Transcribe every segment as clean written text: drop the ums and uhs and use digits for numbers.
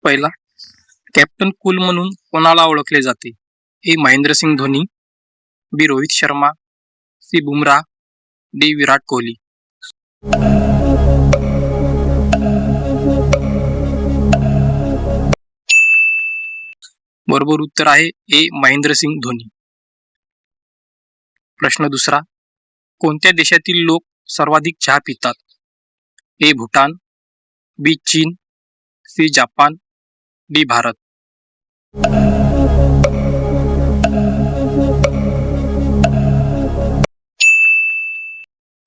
पहिला, captain cool म्हणून कोणाला ओळखले जाते? ए. महेंद्रसिंग धोनी, बी. रोहित शर्मा, सी. बुमराह, डी. विराट कोहली. बरोबर उत्तर आहे ए. महेंद्रसिंग धोनी. प्रश्न दुसरा, कोणत्या देशातील लोक सर्वाधिक चहा पितात? ए. भूटान, बी. चीन, सी. Japan, D. भारत.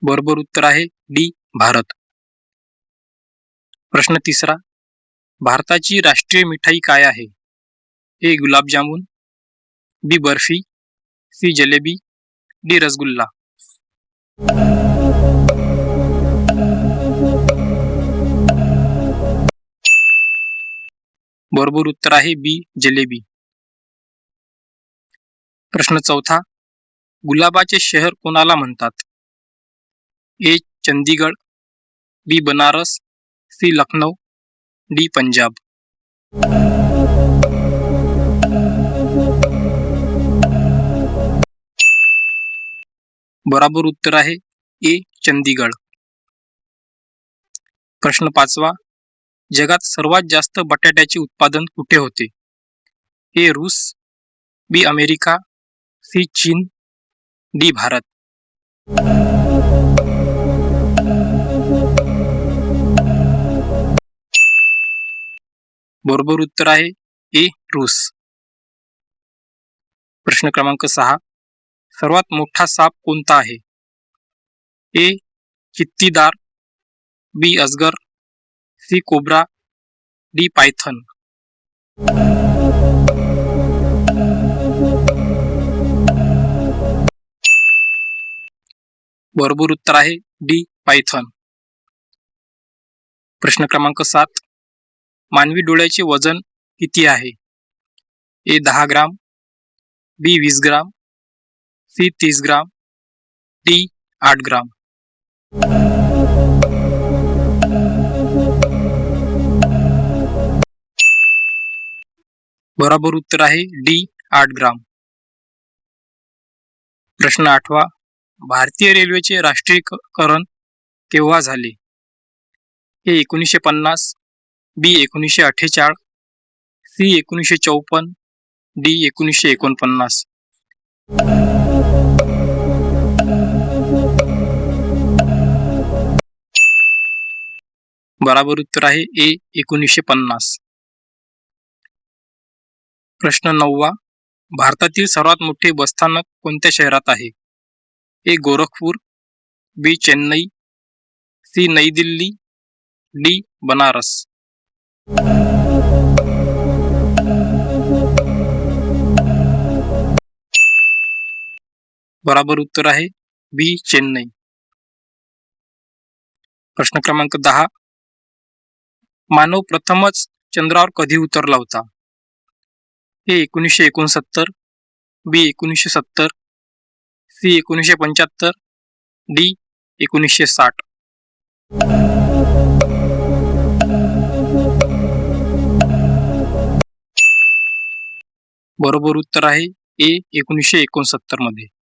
बरोबर उत्तर आहे डी. भारत. प्रश्न तिसरा, भारताची राष्ट्रीय मिठाई काय आहे? ए. गुलाबजामुन, बी. बर्फी, सी. जलेबी, डी. रसगुल्ला. बरोबर उत्तर आहे बी. जलेबी. प्रश्न चौथा, गुलाबाचे शहर कोणाला म्हणतात? ए. चंदीगड, बी. बनारस, सी. लखनौ, डी. पंजाब. बरोबर उत्तर आहे ए. चंदीगड. प्रश्न पाचवा, जगात सर्वात जास्त बटाट्याचे उत्पादन कुठे होते? ए. रूस, बी. America, C. चीन, डी. भारत. बरोबर उत्तर आहे ए. रूस. प्रश्न क्रमांक 6, सर्वात मोठा साप कोणता आहे? ए. चित्तीदार, बी. अजगर, सी. Cobra, D. पायथन. बरोबर उत्तर आहे डी. पायथन. प्रश्न क्रमांक 7, मानवी डोळ्याचे वजन किती आहे? ए. 10 ग्राम, बी. 20 ग्राम, सी. 30 ग्राम, डी. 8 ग्राम. बरोबर उत्तर आहे डी. 8 ग्राम. प्रश्न 8, भारतीय रेल्वेचे राष्ट्रीयकरण केव्हा झाले? ए. 1950, बी. 1948, सी. 1954, डी. 1949. बरोबर उत्तर आहे ए. 1950. प्रश्न 9, भारतातील सर्वात मोठे बसस्थानक कोणत्या शहरात आहे? ए. गोरखपूर, बी. चेन्नई, सी. नई दिल्ली, डी. बनारस. बरोबर उत्तर आहे बी. चेन्नई. प्रश्न क्रमांक 10, मानव प्रथमच चंद्रावर कधी उतरला होता? ए. 1969, बी. 1970, सी. 1975, डी. 1960. बरोबर उत्तर आहे ए. 1969 मध्ये.